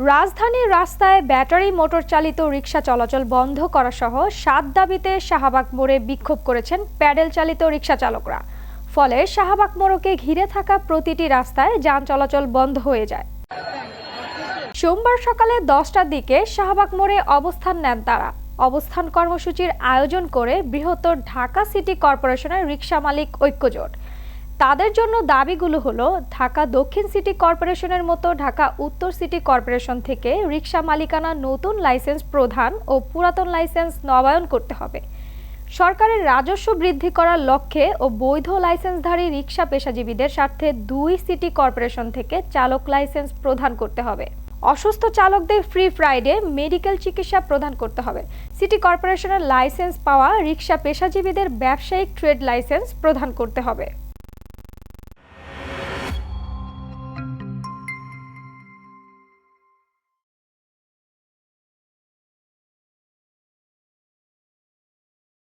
রাজধানীর রাস্তায় battery motor চালিত রিকশা চলাচল বন্ধ করা সহ ৭ দাবিতে শাহবাগ মোড়ে বিক্ষোভ করেছেন প্যাডেল চালিত রিকশা চালকরা। ফলে শাহবাগ মোড়কে ঘিরে থাকা প্রতিটি রাস্তায় যান চলাচল বন্ধ হয়ে যায়। সোমবার সকালে 10টার দিকে শাহবাগ মোড়ে অবস্থান নেন তারা। অবস্থান কর্মসূচির আয়োজন করে বৃহত্তর ঢাকা সিটি কর্পোরেশনের রিকশা মালিক ঐক্যজোট। তাদের জন্য দাবিগুলো হলো, ঢাকা দক্ষিণ সিটি কর্পোরেশনের মতো ঢাকা উত্তর সিটি কর্পোরেশন থেকে রিকশা মালিকানা নতুন লাইসেন্স প্রদান ও পুরাতন লাইসেন্স নবায়ন করতে হবে। সরকারের রাজস্ব বৃদ্ধি করার লক্ষ্যে ও বৈধ লাইসেন্সধারী রিকশা পেশাজীবীদের স্বার্থে 2 সিটি কর্পোরেশন থেকে চালক লাইসেন্স প্রদান করতে হবে। অসুস্থ চালকদের ফ্রি ফ্রাইডে মেডিকেল চিকিৎসা প্রদান করতে হবে। সিটি কর্পোরেশনের লাইসেন্স পাওয়া রিকশা পেশাজীবীদের ব্যবসায়িক ট্রেড লাইসেন্স প্রদান করতে হবে।